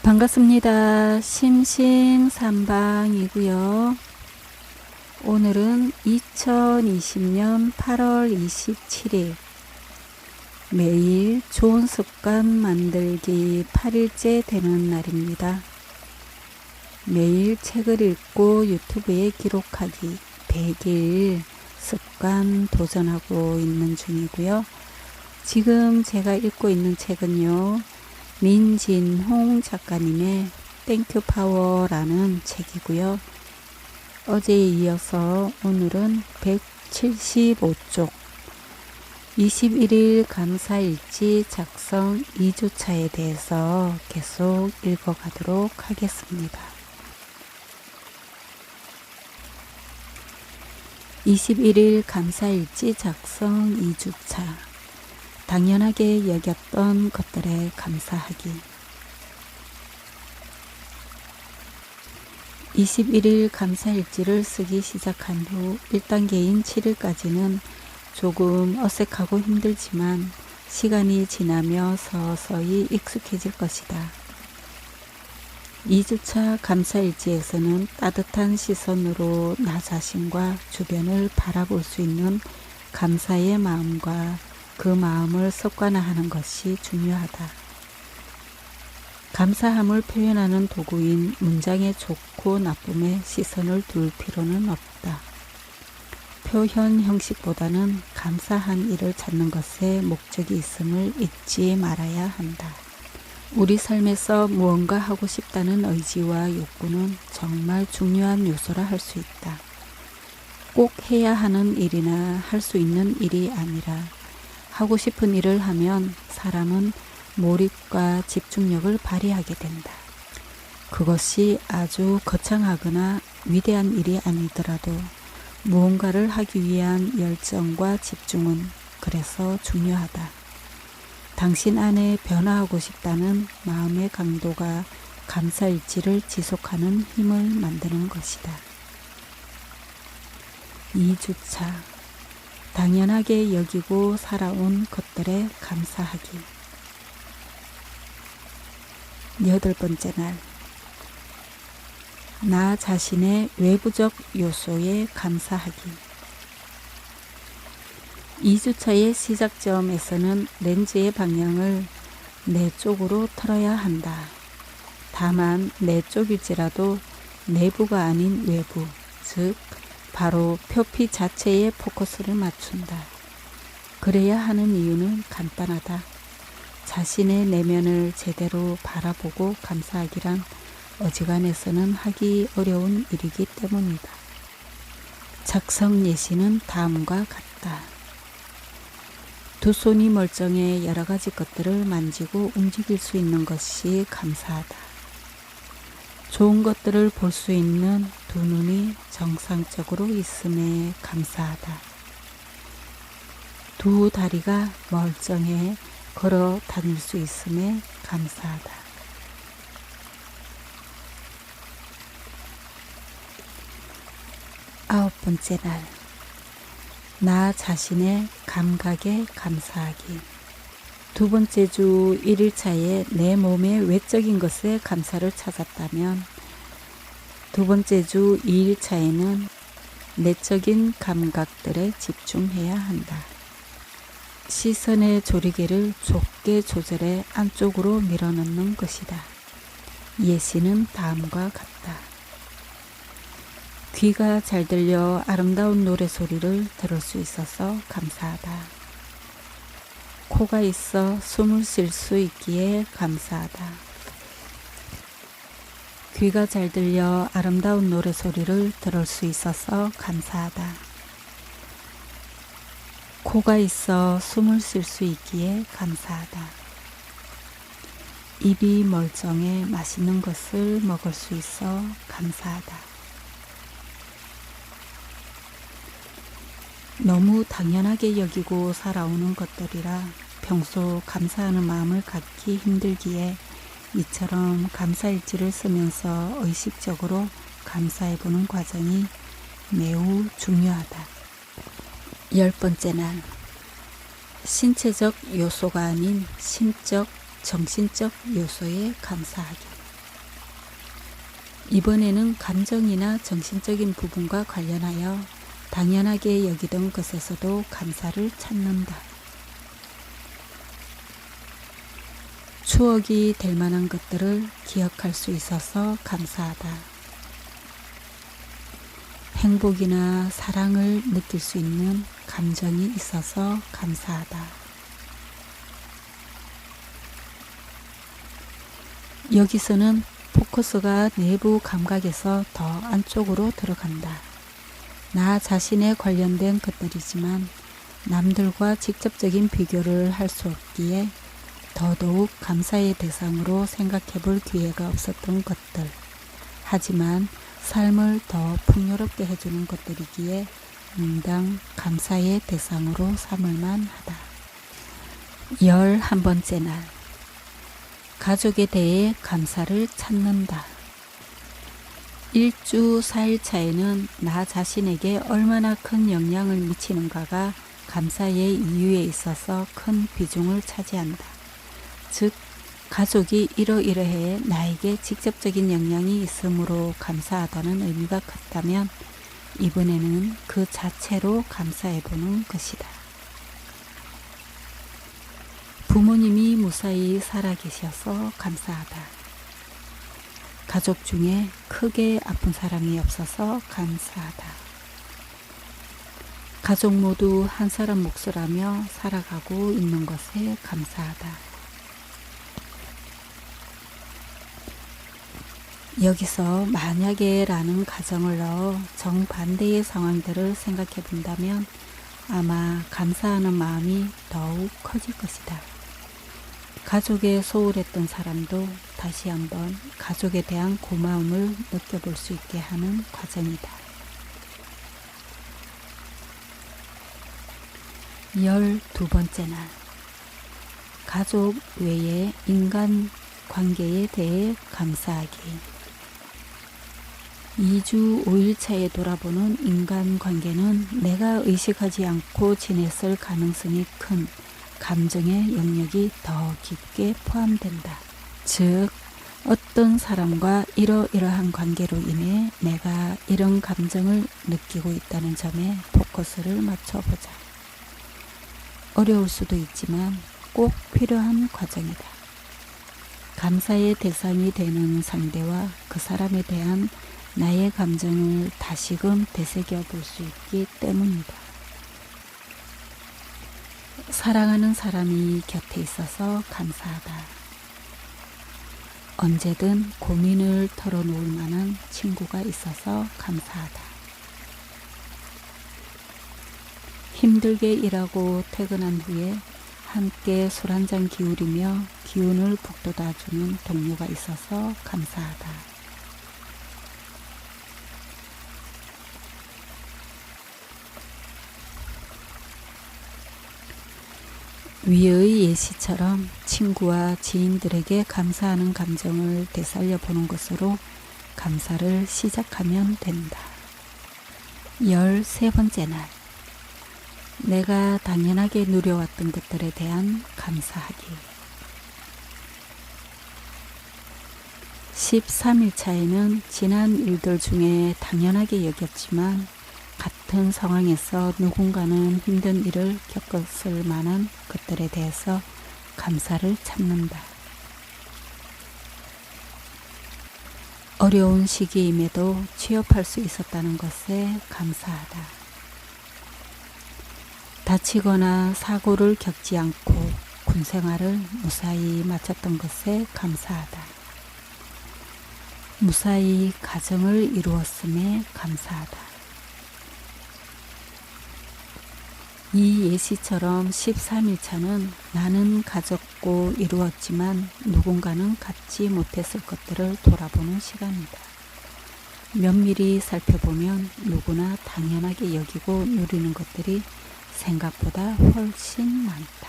반갑습니다. 심심삼방이고요. 오늘은 2020년 8월 27일 매일 좋은 습관 만들기 8일째 되는 날입니다. 매일 책을 읽고 유튜브에 기록하기 100일 습관 도전하고 있는 중이고요. 지금 제가 읽고 있는 책은요. 민진홍 작가님의 땡큐 파워라는 책이고요. 어제에 이어서 오늘은 175쪽 21일 감사일지 작성 2주차에 대해서 계속 읽어가도록 하겠습니다. 21일 감사일지 작성 2주차 당연하게 여겼던 것들에 감사하기. 21일 감사일지를 쓰기 시작한 후 1단계인 7일까지는 조금 어색하고 힘들지만 시간이 지나며 서서히 익숙해질 것이다. 2주차 감사일지에서는 따뜻한 시선으로 나 자신과 주변을 바라볼 수 있는 감사의 마음과 그 마음을 습관화하는 것이 중요하다. 감사함을 표현하는 도구인 문장의 좋고 나쁨에 시선을 둘 필요는 없다. 표현 형식보다는 감사한 일을 찾는 것에 목적이 있음을 잊지 말아야 한다. 우리 삶에서 무언가 하고 싶다는 의지와 욕구는 정말 중요한 요소라 할 수 있다. 꼭 해야 하는 일이나 할 수 있는 일이 아니라 하고 싶은 일을 하면 사람은 몰입과 집중력을 발휘하게 된다. 그것이 아주 거창하거나 위대한 일이 아니더라도 무언가를 하기 위한 열정과 집중은 그래서 중요하다. 당신 안에 변화하고 싶다는 마음의 강도가 감사일지를 지속하는 힘을 만드는 것이다. 2주차 당연하게 여기고 살아온 것들에 감사하기. 8번째 날, 나 자신의 외부적 요소에 감사하기. 2주차의 시작점에서는 렌즈의 방향을 내 쪽으로 틀어야 한다. 다만 내 쪽일지라도 내부가 아닌 외부, 즉 바로 표피 자체에 포커스를 맞춘다. 그래야 하는 이유는 간단하다. 자신의 내면을 제대로 바라보고 감사하기란 어지간해서는 하기 어려운 일이기 때문이다. 작성 예시는 다음과 같다. 두 손이 멀쩡해 여러 가지 것들을 만지고 움직일 수 있는 것이 감사하다. 좋은 것들을 볼 수 있는 두 눈이 정상적으로 있음에 감사하다. 두 다리가 멀쩡해 걸어 다닐 수 있음에 감사하다. 아홉 번째 날, 나 자신의 감각에 감사하기. 두 번째 주 1일차에 내 몸의 외적인 것에 감사를 찾았다면 두 번째 주 2일차에는 내적인 감각들에 집중해야 한다. 시선의 조리개를 좁게 조절해 안쪽으로 밀어넣는 것이다. 예시는 다음과 같다. 귀가 잘 들려 아름다운 노래소리를 들을 수 있어서 감사하다. 코가 있어 숨을 쉴 수 있기에 감사하다. 귀가 잘 들려 아름다운 노래소리를 들을 수 있어서 감사하다. 코가 있어 숨을 쉴 수 있기에 감사하다. 입이 멀쩡해 맛있는 것을 먹을 수 있어 감사하다. 너무 당연하게 여기고 살아오는 것들이라 평소 감사하는 마음을 갖기 힘들기에 이처럼 감사일지를 쓰면서 의식적으로 감사해보는 과정이 매우 중요하다. 10번째 날, 신체적 요소가 아닌 심적, 정신적 요소에 감사하기. 이번에는 감정이나 정신적인 부분과 관련하여 당연하게 여기던 것에서도 감사를 찾는다. 추억이 될 만한 것들을 기억할 수 있어서 감사하다. 행복이나 사랑을 느낄 수 있는 감정이 있어서 감사하다. 여기서는 포커스가 내부 감각에서 더 안쪽으로 들어간다. 나 자신에 관련된 것들이지만 남들과 직접적인 비교를 할 수 없기에 더더욱 감사의 대상으로 생각해 볼 기회가 없었던 것들. 하지만 삶을 더 풍요롭게 해주는 것들이기에 응당 감사의 대상으로 삼을만 하다. 11번째 날. 가족에 대해 감사를 찾는다. 1주 4일 차에는 나 자신에게 얼마나 큰 영향을 미치는가가 감사의 이유에 있어서 큰 비중을 차지한다. 즉, 가족이 이러이러해 나에게 직접적인 영향이 있으므로 감사하다는 의미가 컸다면 이번에는 그 자체로 감사해보는 것이다. 부모님이 무사히 살아계셔서 감사하다. 가족 중에 크게 아픈 사람이 없어서 감사하다. 가족 모두 한 사람 몫이라며 살아가고 있는 것에 감사하다. 여기서 만약에 라는 가정을 넣어 정반대의 상황들을 생각해 본다면 아마 감사하는 마음이 더욱 커질 것이다. 가족에 소홀했던 사람도 다시 한번 가족에 대한 고마움을 느껴볼 수 있게 하는 과정이다. 12번째 날. 가족 외의 인간 관계에 대해 감사하기. 2주 5일차에 돌아보는 인간관계는 내가 의식하지 않고 지냈을 가능성이 큰 감정의 영역이 더 깊게 포함된다. 즉, 어떤 사람과 이러이러한 관계로 인해 내가 이런 감정을 느끼고 있다는 점에 포커스를 맞춰보자. 어려울 수도 있지만 꼭 필요한 과정이다. 감사의 대상이 되는 상대와 그 사람에 대한 나의 감정을 다시금 되새겨 볼 수 있기 때문이다. 사랑하는 사람이 곁에 있어서 감사하다. 언제든 고민을 털어놓을 만한 친구가 있어서 감사하다. 힘들게 일하고 퇴근한 후에 함께 술 한잔 기울이며 기운을 북돋아주는 동료가 있어서 감사하다. 위의 예시처럼 친구와 지인들에게 감사하는 감정을 되살려 보는 것으로 감사를 시작하면 된다. 13번째 날. 내가 당연하게 누려왔던 것들에 대한 감사하기. 13일 차에는 지난 일들 중에 당연하게 여겼지만 같은 상황에서 누군가는 힘든 일을 겪었을 만한 것들에 대해서 감사를 찾는다. 어려운 시기임에도 취업할 수 있었다는 것에 감사하다. 다치거나 사고를 겪지 않고 군 생활을 무사히 마쳤던 것에 감사하다. 무사히 가정을 이루었음에 감사하다. 이 예시처럼 13일차는 나는 가졌고 이루었지만 누군가는 갖지 못했을 것들을 돌아보는 시간이다. 면밀히 살펴보면 누구나 당연하게 여기고 누리는 것들이 생각보다 훨씬 많다.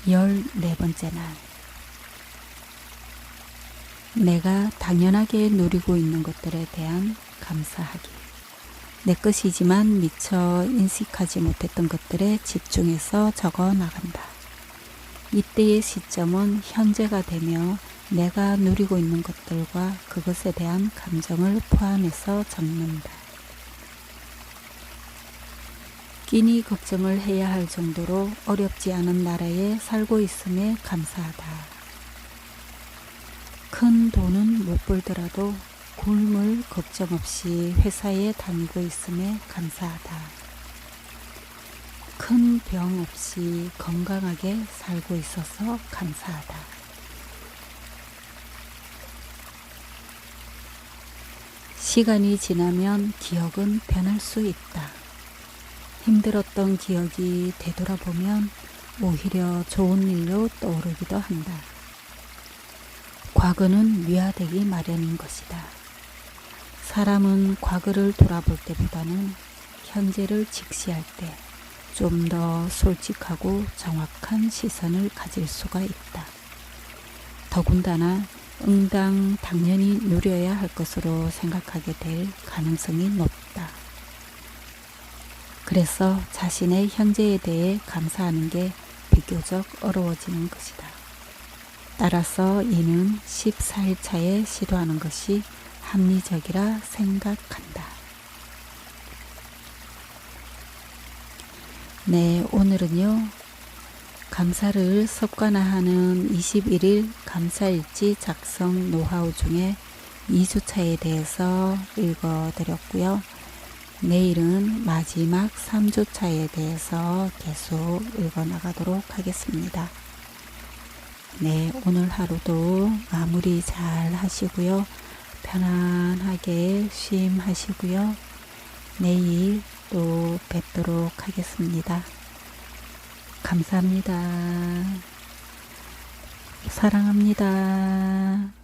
14번째 날. 내가 당연하게 누리고 있는 것들에 대한 감사하기. 내 것이지만 미처 인식하지 못했던 것들에 집중해서 적어 나간다. 이때의 시점은 현재가 되며 내가 누리고 있는 것들과 그것에 대한 감정을 포함해서 적는다. 끼니 걱정을 해야 할 정도로 어렵지 않은 나라에 살고 있음에 감사하다. 큰 돈은 못 벌더라도 굶을 걱정 없이 회사에 다니고 있음에 감사하다. 큰 병 없이 건강하게 살고 있어서 감사하다. 시간이 지나면 기억은 변할 수 있다. 힘들었던 기억이 되돌아보면 오히려 좋은 일로 떠오르기도 한다. 과거는 미화되기 마련인 것이다. 사람은 과거를 돌아볼 때보다는 현재를 직시할 때 좀 더 솔직하고 정확한 시선을 가질 수가 있다. 더군다나 응당 당연히 누려야 할 것으로 생각하게 될 가능성이 높다. 그래서 자신의 현재에 대해 감사하는 게 비교적 어려워지는 것이다. 따라서 이는 14일차에 시도하는 것이 합리적이라 생각한다. 네, 오늘은요. 감사를 습관화하는 21일 감사일지 작성 노하우 중에 2주차에 대해서 읽어드렸고요. 내일은 마지막 3주차에 대해서 계속 읽어나가도록 하겠습니다. 네, 오늘 하루도 마무리 잘 하시고요. 편안하게 쉼하시고요. 내일 또 뵙도록 하겠습니다. 감사합니다. 사랑합니다.